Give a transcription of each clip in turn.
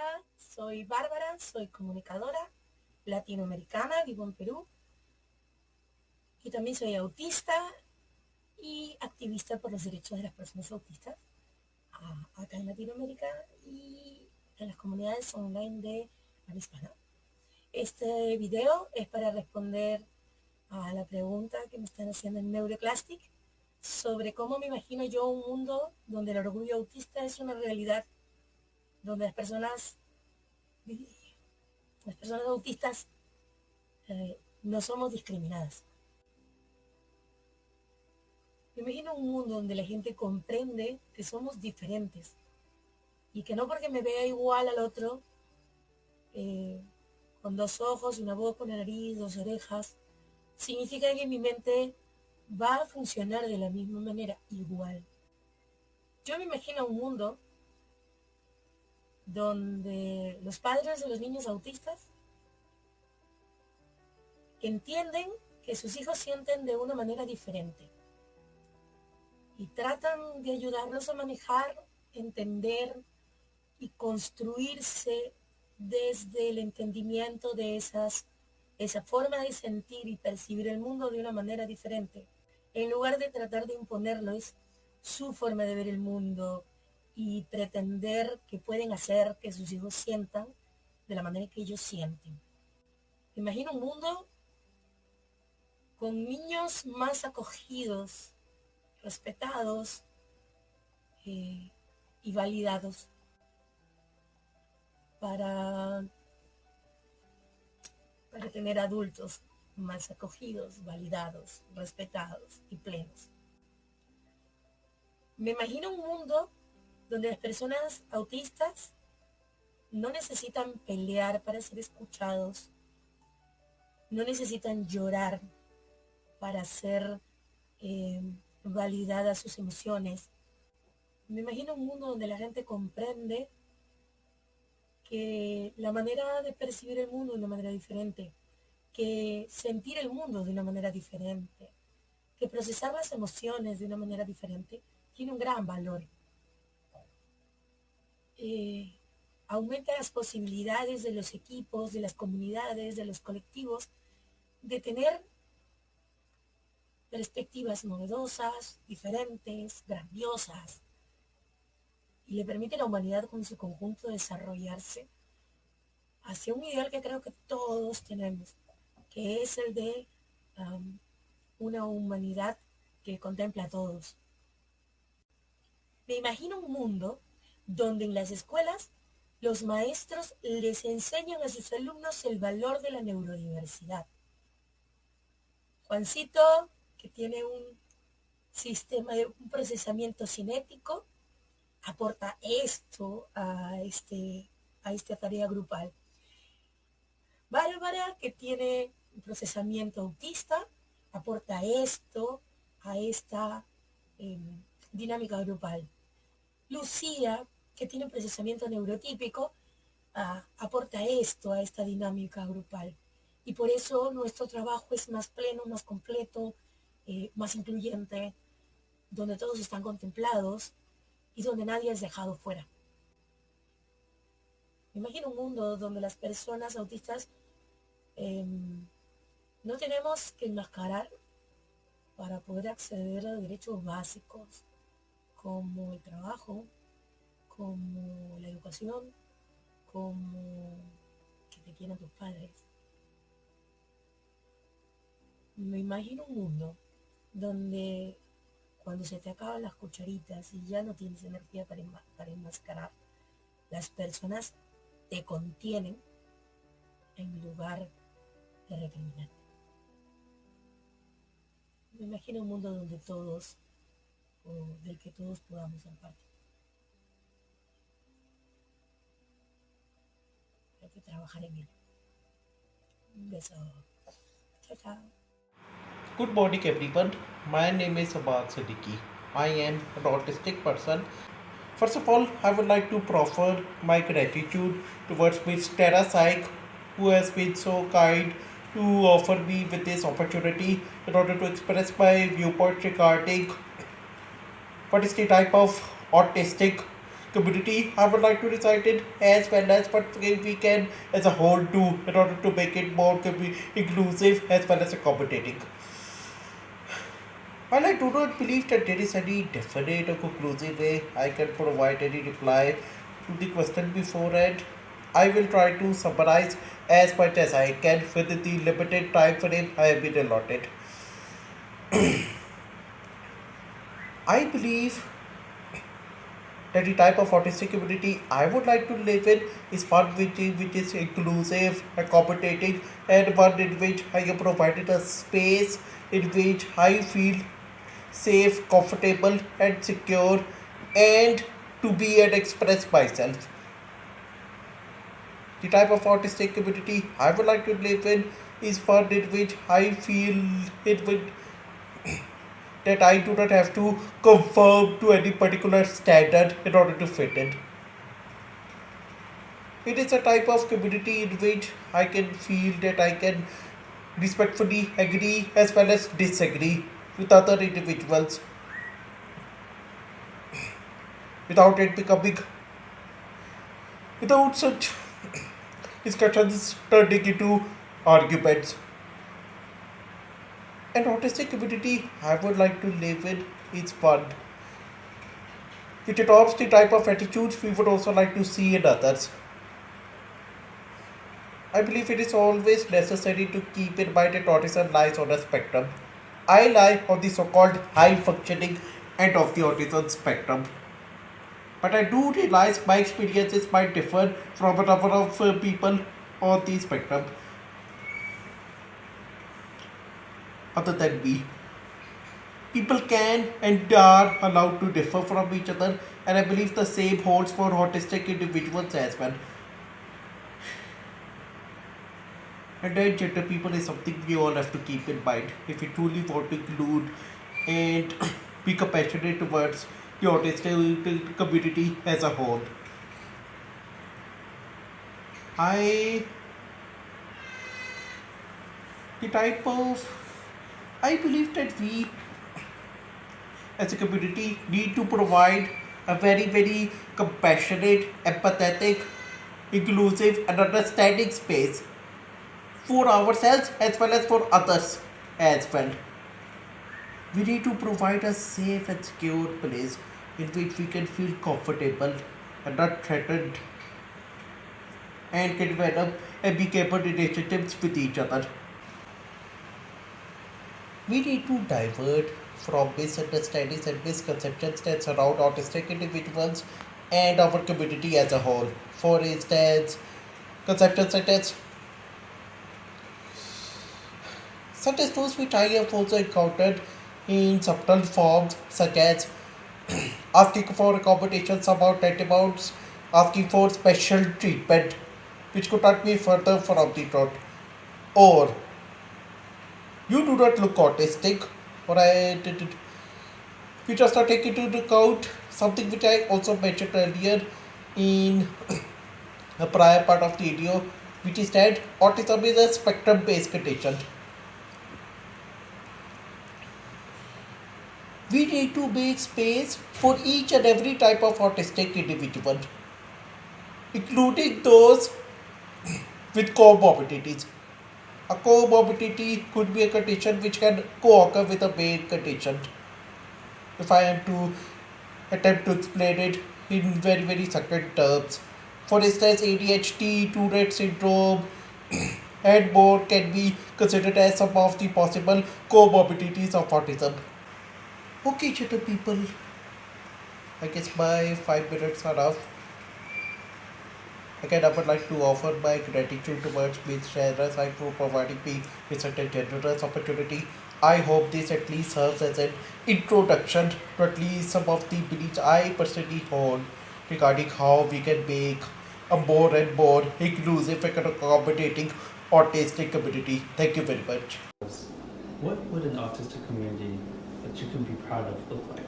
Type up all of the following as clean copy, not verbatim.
Hola, soy Bárbara, soy comunicadora latinoamericana, vivo en Perú y también soy autista y activista por los derechos de las personas autistas acá en Latinoamérica y en las comunidades online de habla hispana. Este video es para responder a la pregunta que me están haciendo en NeuroClastic sobre cómo me imagino yo un mundo donde el orgullo autista es una realidad, donde las personas autistas no somos discriminadas. Me imagino un mundo donde la gente comprende que somos diferentes y que no porque me vea igual al otro, con dos ojos, una boca, una nariz, dos orejas, significa que mi mente va a funcionar de la misma manera, igual. Yo me imagino un mundo donde los padres de los niños autistas entienden que sus hijos sienten de una manera diferente y tratan de ayudarlos a manejar, entender y construirse desde el entendimiento de esa forma de sentir y percibir el mundo de una manera diferente, en lugar de tratar de imponerles su forma de ver el mundo y pretender que pueden hacer que sus hijos sientan de la manera que ellos sienten. Imagino un mundo con niños más acogidos, respetados y validados para tener adultos más acogidos, validados, respetados y plenos. Me imagino un mundo donde las personas autistas no necesitan pelear para ser escuchados, no necesitan llorar para ser validadas sus emociones. Me imagino un mundo donde la gente comprende que la manera de percibir el mundo de una manera diferente, que sentir el mundo de una manera diferente, que procesar las emociones de una manera diferente, tiene un gran valor. Aumenta las posibilidades de los equipos, de las comunidades, de los colectivos, de tener perspectivas novedosas, diferentes, grandiosas, y le permite a la humanidad con su conjunto desarrollarse hacia un ideal que creo que todos tenemos, que es el de una humanidad que contempla a todos. Me imagino un mundo donde en las escuelas los maestros les enseñan a sus alumnos el valor de la neurodiversidad. Juancito, que tiene un sistema de un procesamiento cinético, aporta esto a esta tarea grupal. Bárbara, que tiene un procesamiento autista, aporta esto a esta dinámica grupal. Lucía, que tiene un procesamiento neurotípico, aporta esto a esta dinámica grupal. Y por eso nuestro trabajo es más pleno, más completo, más incluyente, donde todos están contemplados y donde nadie es dejado fuera. Me imagino un mundo donde las personas autistas no tenemos que enmascarar para poder acceder a derechos básicos como el trabajo, como la educación, como que te quieran tus padres. Me imagino un mundo donde cuando se te acaban las cucharitas y ya no tienes energía para enmascarar, las personas te contienen en lugar de recriminarte. Me imagino un mundo donde todos, o del que todos podamos ser parte. Hay que trabajar en él. Un beso. Chao, chao. Good morning, everyone. My name is Abad Siddiqui. I am an autistic person. First of all, I would like to proffer my gratitude towards Ms. Tara Saik, who has been so kind to offer me with this opportunity in order to express my viewpoint regarding what is the type of autistic community, I would like to recite it as well as what we can as a whole do in order to make it more inclusive as well as accommodating. While I do not believe that there is any definite or conclusive way I can provide any reply to the question beforehand, I will try to summarize as much as I can within the limited time frame I have been allotted. I believe that the type of autistic community I would like to live in is one which is inclusive, accommodating, and one in which I am provided a space in which I feel safe, comfortable, and secure, and to be and express myself. The type of autistic community I would like to live in is one in which I feel it would that I do not have to conform to any particular standard in order to fit in. It is a type of community in which I can feel that I can respectfully agree as well as disagree with other individuals without it becoming, without such discussions turning into arguments. An autistic community I would like to live in is one which adopts the type of attitudes we would also like to see in others. I believe it is always necessary to keep in mind that autism lies on a spectrum. I lie on the so called high functioning end of the autism spectrum. But I do realize my experiences might differ from a number of people on the spectrum other than me. People can and are allowed to differ from each other, and I believe the same holds for autistic individuals as well. And then gender people is something we all have to keep in mind if we truly want to include and be compassionate towards the autistic community as a whole. I the type of I believe that we as a community need to provide a very compassionate, empathetic, inclusive and understanding space for ourselves as well as for others as well. We need to provide a safe and secure place in which we can feel comfortable and not threatened and can develop amicable relationships with each other. We need to divert from misunderstandings and misconceptions that surround autistic individuals and our community as a whole. For instance, conceptions such as those which I have also encountered in subtle forms, such as asking for accommodations about tantamount, asking for special treatment, which could not be further from the truth, or you do not look autistic, or you just not take into account something which I also mentioned earlier in a prior part of the video, which is that autism is a spectrum based condition. We need to make space for each and every type of autistic individual, including those with comorbidities. A comorbidity could be a condition which can co-occur with a main condition. If I am to attempt to explain it in very second terms, for instance, ADHD, Tourette syndrome, and more can be considered as some of the possible comorbidities of autism. Okay, chatter people, I guess my 5 minutes are up. Again, I would like to offer my gratitude towards Ms. Shahrazai for providing me with such a generous opportunity. I hope this at least serves as an introduction to at least some of the beliefs I personally hold regarding how we can make a more and more inclusive and accommodating autistic community. Thank you very much. What would an autistic community that you can be proud of look like?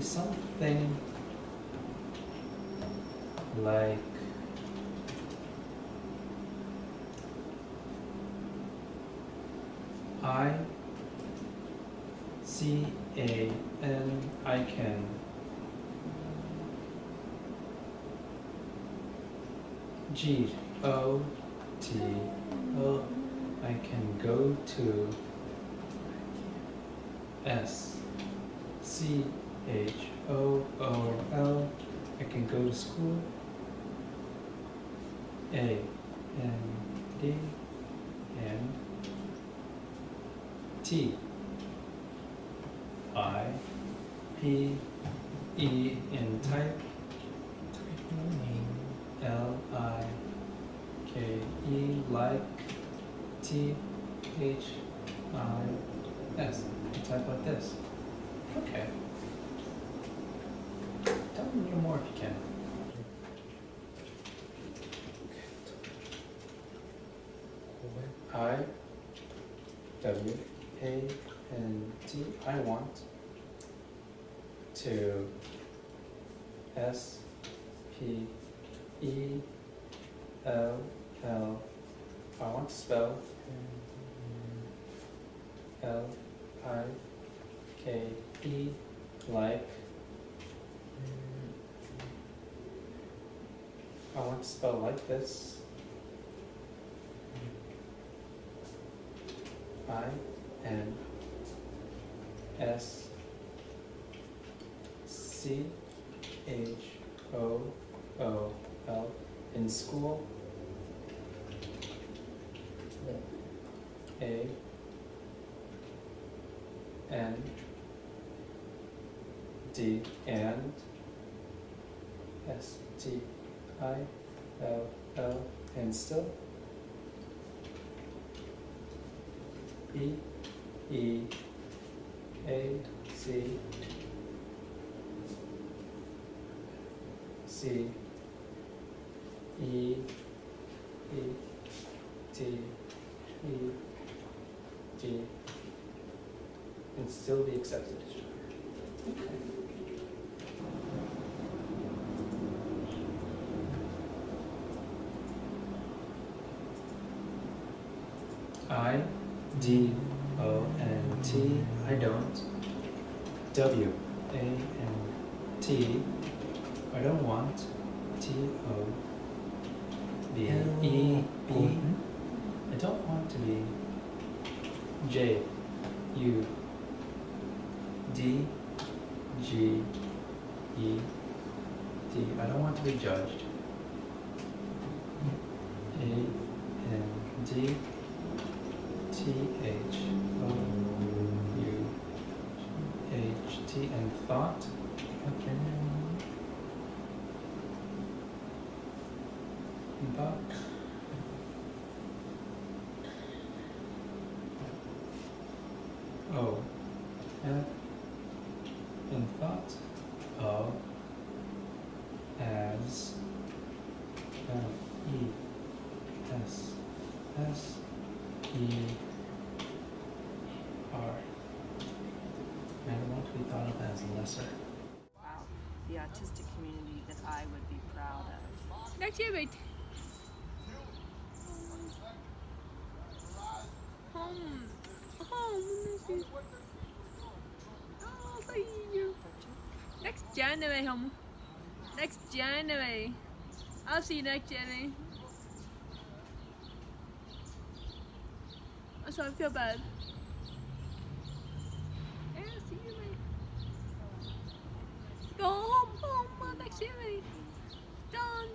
SOMETHing like I can. G-O-T-O, I can go to. S-C-H-O-O-L, I can go to school. A-N-D, and T. I-P-E in type. L-I-K-E, like. T-H-I-S. Type like this. Okay. Tell me more if you can. I-W-A-N-T, I want to. S-P-E-L-L, I want to spell. L-I-K-E, like. I want to spell like this. I-N-S-C-H-O-O-L, in school. A-N-D, and. S-T-I-L-L, and still. E-E-A-C C-E-E-T-E-G, and still be accepted. Okay. I-D-O-N-T, I don't. W-A-N-T, I don't want. T-O-B-E-B, I don't want to be. J-U-D-G-E-D, I don't want to be judged. A-N-D, T-H-O-U-H-T, and thought. Okay. Buck. O. F. In thought. O. As. F. E. S. S. E. R. I don't want to be thought of as lesser. Wow, the autistic community that I would be proud of. Next year, wait. Home. Oh, thank you. Next January, home. Next January. I'll see you next January. So I feel bad. Yeah, see you, mate. Go home next year, mate. Done.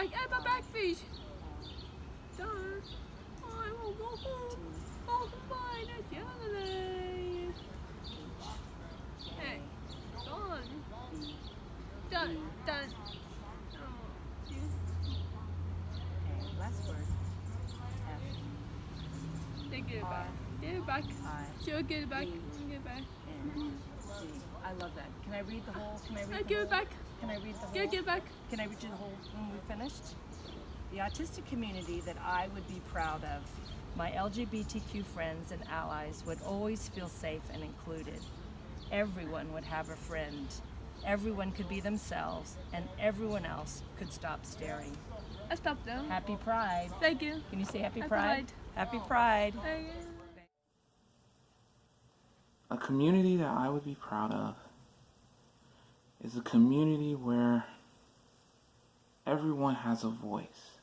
I'm back, fish. Done. I will go home. Oh, bye, next January. Hey, gone. Done. Oh, yeah. Okay, last word. F. Take it back. Give it back. Sure, give it back. Give it back. N-G. I love that. Can I read the whole? Can I read the Give whole? it back. Can I read the whole? Give it back. Can I read you the whole when we're finished? The autistic community that I would be proud of. My LGBTQ friends and allies would always feel safe and included. Everyone would have a friend. Everyone could be themselves, and everyone else could stop staring. I stopped them. Happy Pride. Thank you. Can you say Happy Happy Pride? Pride. Happy Pride. Thank you. A community that I would be proud of is a community where everyone has a voice.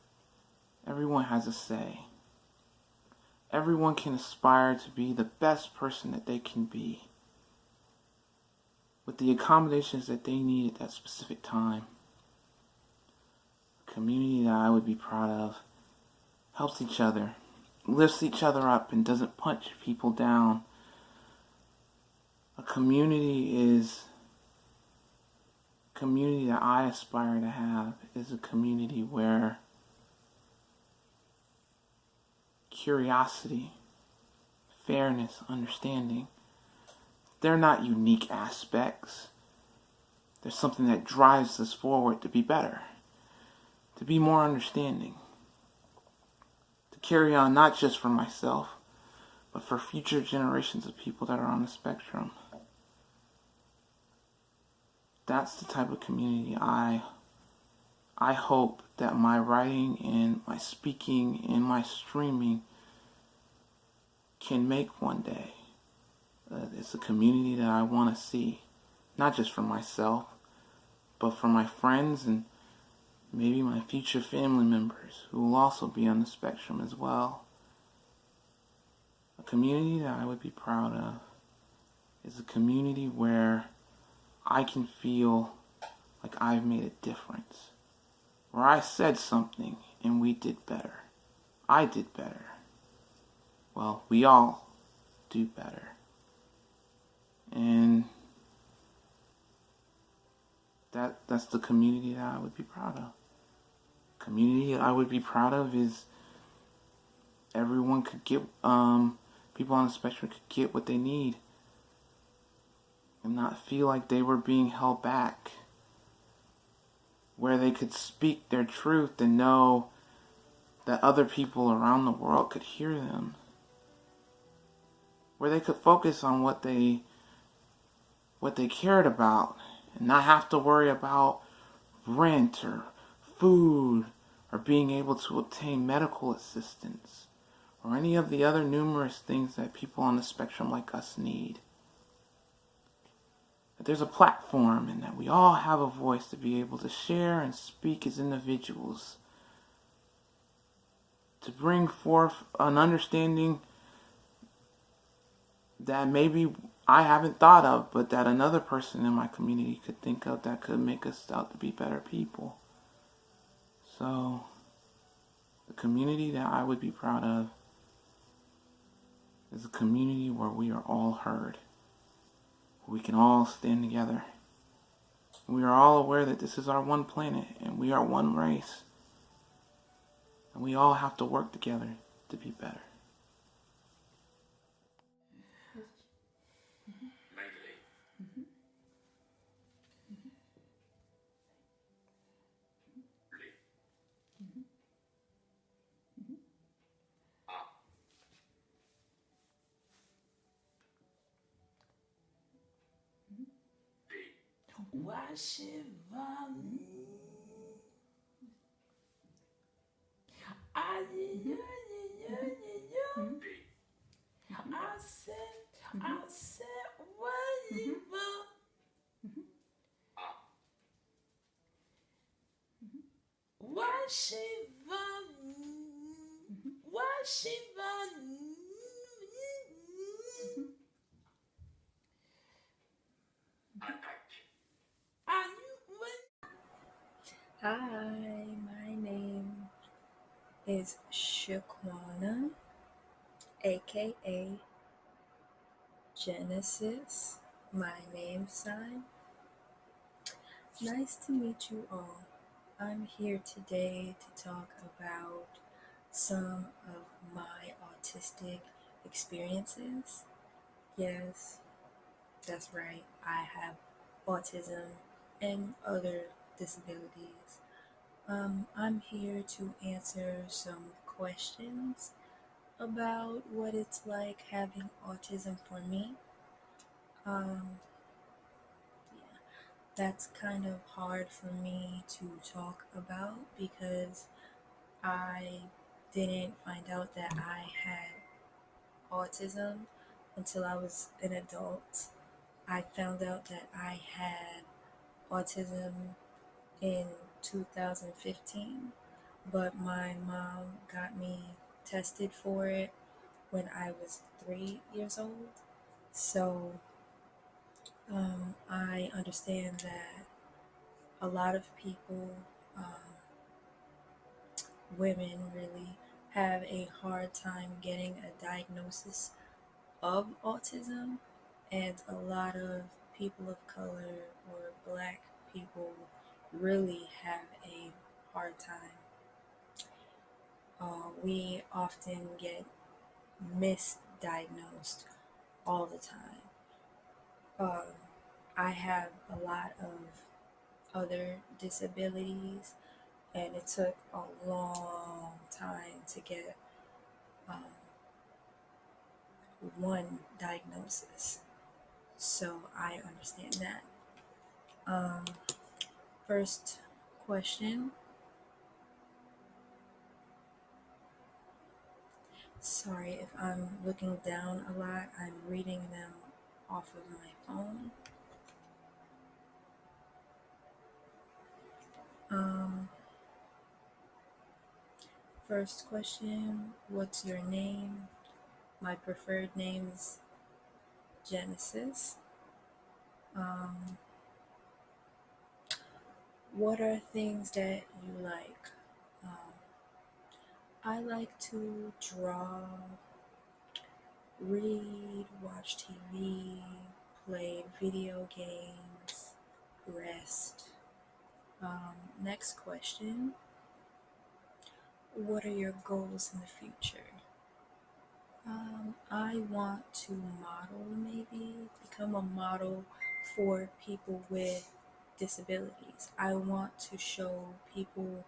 Everyone has a say. Everyone can aspire to be the best person that they can be with the accommodations that they need at that specific time. A community that I would be proud of helps each other, lifts each other up, and doesn't punch people down. A community that I aspire to have is a community where curiosity, fairness, understanding, they're not unique aspects. There's something that drives us forward to be better, to be more understanding, to carry on not just for myself, but for future generations of people that are on the spectrum. That's the type of community I hope that my writing and my speaking and my streaming can make one day. It's a community that I want to see, not just for myself, but for my friends and maybe my future family members who will also be on the spectrum as well. A community that I would be proud of is a community where I can feel like I've made a difference. Where I said something and we did better. I did better. Well, we all do better. And that's the community that I would be proud of. Community I would be proud of is everyone could get, people on the spectrum could get what they need and not feel like they were being held back. Where they could speak their truth and know that other people around the world could hear them. Where they could focus on what they cared about and not have to worry about rent or food or being able to obtain medical assistance or any of the other numerous things that people on the spectrum like us need. That there's a platform and that we all have a voice to be able to share and speak as individuals, to bring forth an understanding that maybe I haven't thought of, but that another person in my community could think of that could make us out to be better people. So, the community that I would be proud of is a community where we are all heard. We can all stand together. We are all aware that this is our one planet and we are one race. And we all have to work together to be better. Hi, my name is Shaquana, aka Genesis, my name sign. Nice to meet you all. I'm here today to talk about some of my autistic experiences. Yes, that's right, I have autism and other disabilities. I'm here to answer some questions about what it's like having autism for me. Um, yeah, that's kind of hard for me to talk about because I didn't find out that I had autism until I was an adult. I found out that I had autism in 2015, but my mom got me tested for it when I was 3 years old. So I understand that a lot of people, um, women really, have a hard time getting a diagnosis of autism, and a lot of people of color or black people really have a hard time. We often get misdiagnosed all the time. Um, I have a lot of other disabilities, and it took a long time to get um, one diagnosis. So I understand that. Um, First question. Sorry if I'm looking down a lot. I'm reading them off of my phone. Um, First question. What's your name? My preferred name is Genesis. Um, what are things that you like? Um, I like to draw, read, watch TV, play video games, rest. Next question. What are your goals in the future? I want to model, maybe become a model for people with disabilities. I want to show people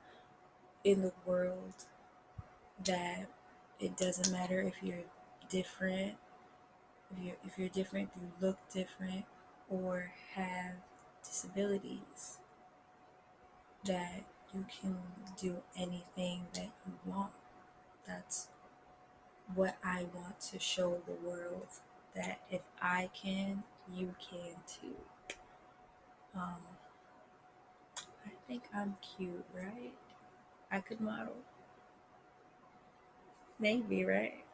in the world that it doesn't matter if you're different, if you're different, you look different, or have disabilities, that you can do anything that you want. That's what I want to show the world, that if I can, you can too. Um, I think I'm cute, right? I could model. Maybe, right?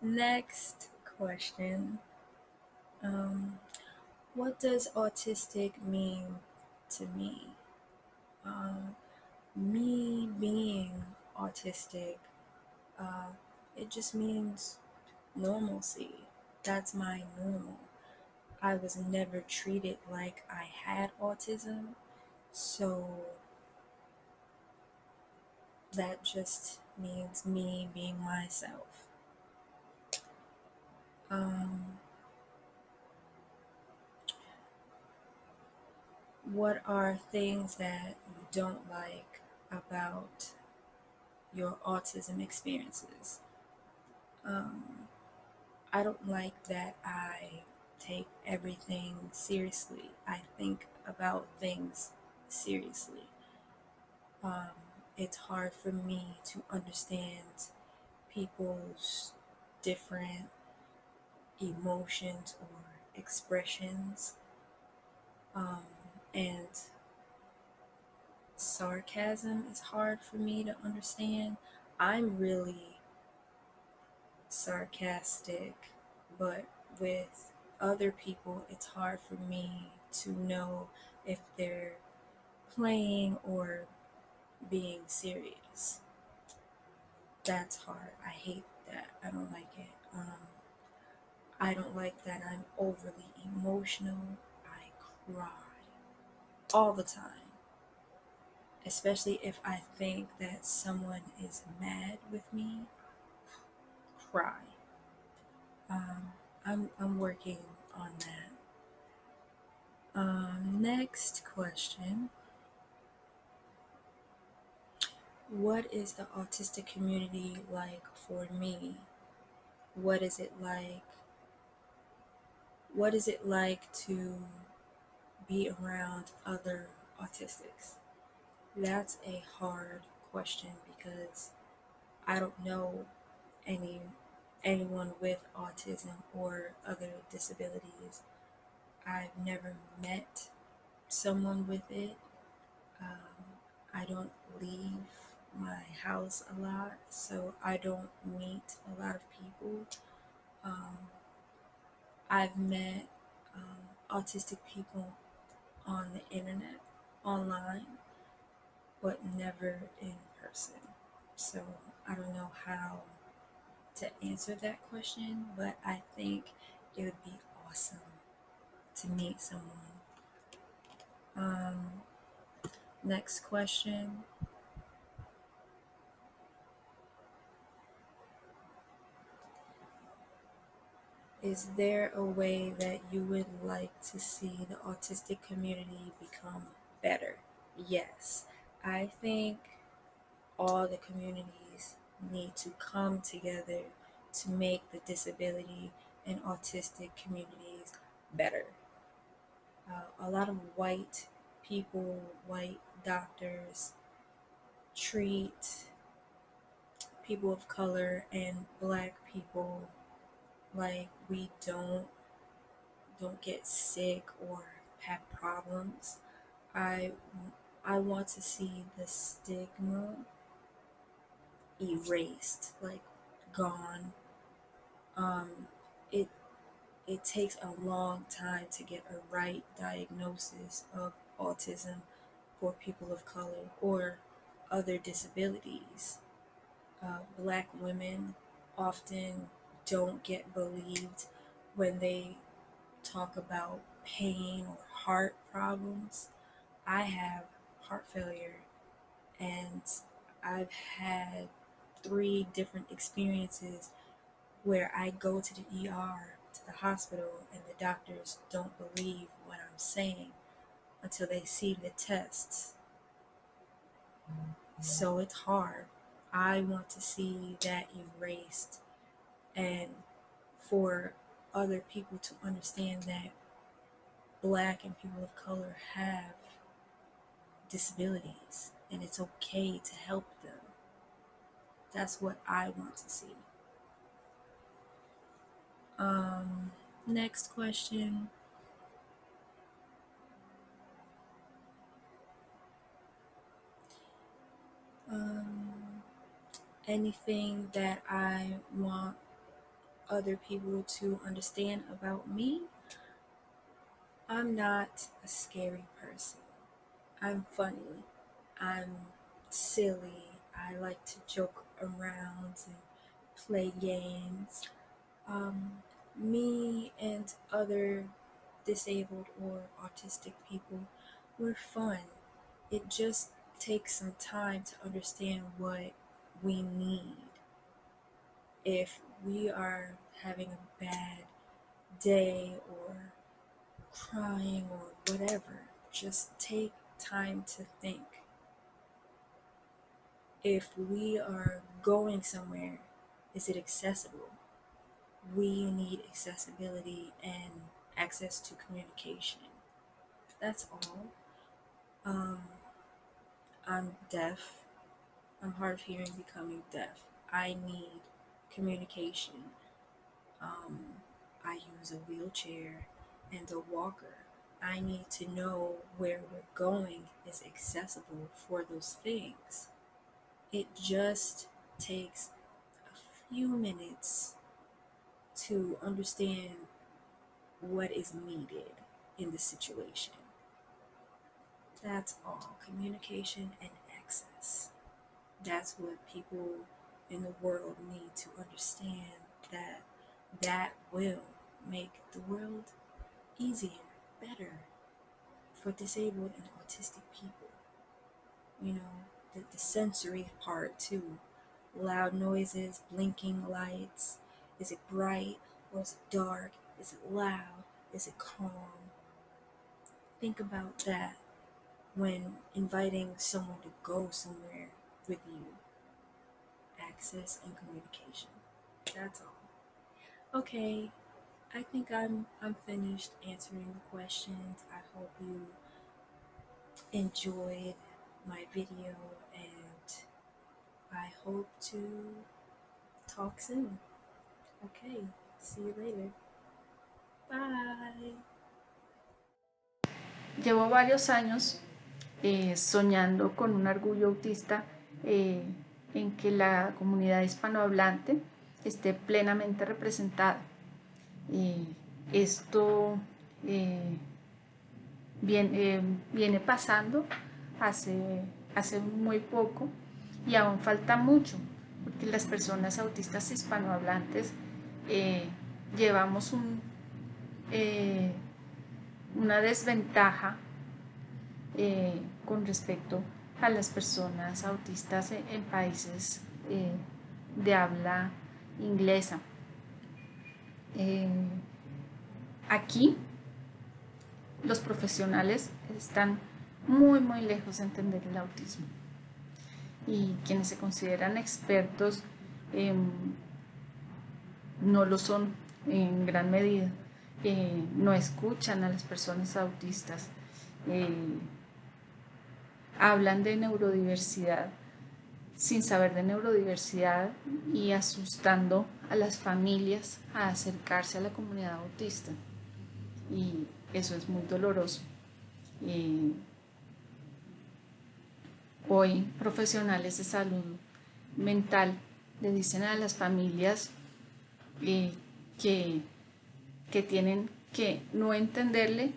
Next question. Um, what does autistic mean to me? Me being autistic, uh, it just means normalcy. That's my normal. I was never treated like I had autism, so that just means me being myself. Um, what are things that you don't like about your autism experiences? Um, I don't like that I take everything seriously. I think about things seriously. Um, it's hard for me to understand people's different emotions or expressions. Um, and sarcasm is hard for me to understand. I'm really sarcastic, but with other people, it's hard for me to know if they're playing or being serious. That's hard. I hate that. I don't like it. I don't like that I'm overly emotional. I cry all the time, especially if I think that someone is mad with me. Cry. I'm working on that. Next question. What is the autistic community like for me? What is it like? What is it like to be around other autistics? That's a hard question because I don't know anyone with autism or other disabilities. I've never met someone with it. I don't leave my house a lot, so I don't meet a lot of people. Um, I've met autistic people on the internet, online, but never in person. So I don't know how to answer that question, but I think it would be awesome to meet someone. Um, Next question. Is there a way that you would like to see the autistic community become better? Yes. I think all the communities need to come together to make the disability and autistic communities better. A lot of white people, white doctors, treat people of color and black people like we don't get sick or have problems. I I want to see the stigma erased, like gone. Um, it it takes a long time to get a right diagnosis of autism for people of color or other disabilities. Black women often don't get believed when they talk about pain or heart problems. I have heart failure and I've had 3 different experiences where I go to the ER, to the hospital, and the doctors don't believe what I'm saying until they see the tests. So it's hard. I want to see that erased and for other people to understand that black and people of color have disabilities and it's okay to help them. That's what I want to see. Next question. Anything that I want other people to understand about me? I'm not a scary person. I'm funny. I'm silly. I like to joke around and play games. Me and other disabled or autistic people, we're fun. It just takes some time to understand what we need. If we are having a bad day or crying or whatever, just take time to think. If we are going somewhere, is it accessible? We need accessibility and access to communication. That's all. I'm deaf. I'm hard of hearing becoming deaf. I need communication. I use a wheelchair and a walker. I need to know where we're going is accessible for those things. It just takes a few minutes to understand what is needed in the situation. That's all. Communication and access. That's what people in the world need to understand, that that will make the world easier, better for disabled and autistic people. You know, the sensory part too. Loud noises, blinking lights. Is it bright or is it dark? Is it loud? Is it calm? Think about that when inviting someone to go somewhere with you. Access and communication. That's all. Okay, I think I'm finished answering the questions. I hope you enjoyed my video and I hope to talk soon. Okay, see you later. Bye. Llevo varios años soñando con un orgullo autista en que la comunidad hispanohablante esté plenamente representada. Esto viene pasando hace muy poco y aún falta mucho, porque las personas autistas hispanohablantes llevamos una desventaja con respecto a las personas autistas en países de habla inglesa. Aquí los profesionales están muy lejos de entender el autismo, y quienes se consideran expertos no lo son en gran medida, no escuchan a las personas autistas, hablan de neurodiversidad sin saber de neurodiversidad y asustando a las familias a acercarse a la comunidad autista, y eso es muy doloroso. Hoy profesionales de salud mental le dicen a las familias que tienen que no entenderle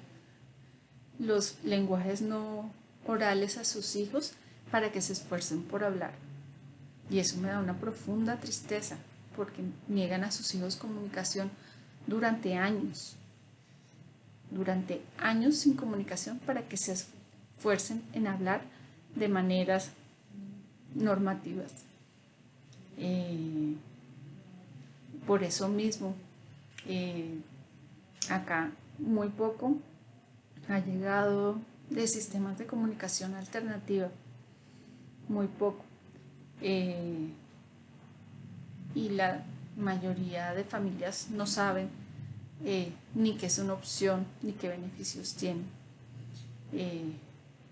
los lenguajes no orales a sus hijos para que se esfuercen por hablar. Y eso me da una profunda tristeza, porque niegan a sus hijos comunicación durante años sin comunicación, para que se esfuercen en hablar de maneras normativas. Por eso mismo, acá muy poco ha llegado de sistemas de comunicación alternativa, muy poco. Y la mayoría de familias no saben ni qué es una opción, ni qué beneficios tiene.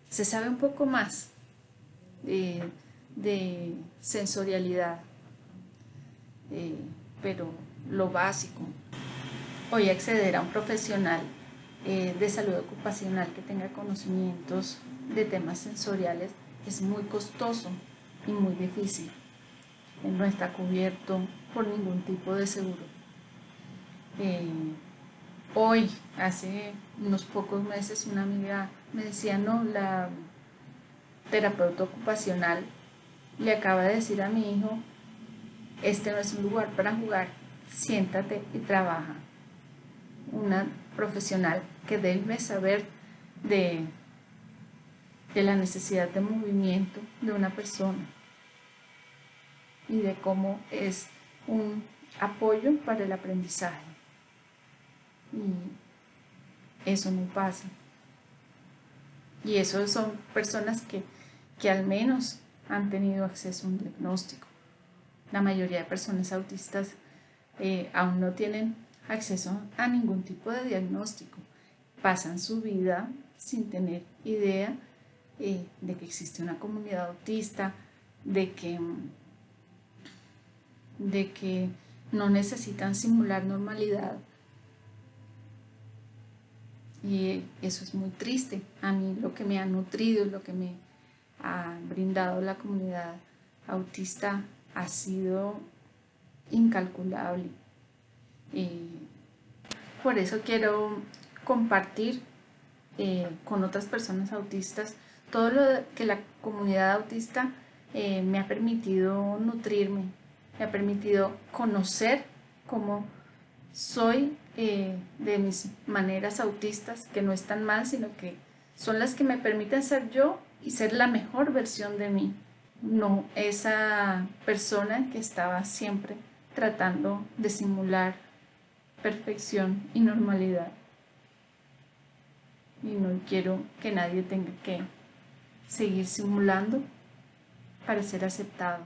Se sabe un poco más de sensorialidad, pero lo básico. Hoy acceder a un profesional de salud ocupacional que tenga conocimientos de temas sensoriales es muy costoso y muy difícil. No está cubierto por ningún tipo de seguro. Hoy, hace unos pocos meses, una amiga me decía, no, la terapeuta ocupacional le acaba de decir a mi hijo, este no es un lugar para jugar, siéntate y trabaja. Una profesional que debe saber de la necesidad de movimiento de una persona y de cómo es un apoyo para el aprendizaje. Y eso no pasa. Y eso son personas que al menos han tenido acceso a un diagnóstico. La mayoría de personas autistas aún no tienen acceso a ningún tipo de diagnóstico. Pasan su vida sin tener idea de que existe una comunidad autista, de que no necesitan simular normalidad. Y eso es muy triste. A mí lo que me ha nutrido, lo que me ha brindado la comunidad autista ha sido incalculable. Por eso quiero compartir con otras personas autistas todo lo que la comunidad autista me ha permitido nutrirme, me ha permitido conocer cómo soy de mis maneras autistas, que no están mal, sino que son las que me permiten ser yo y ser la mejor versión de mí, no esa persona que estaba siempre tratando de simular perfección y normalidad. Y no quiero que nadie tenga que seguir simulando para ser aceptado.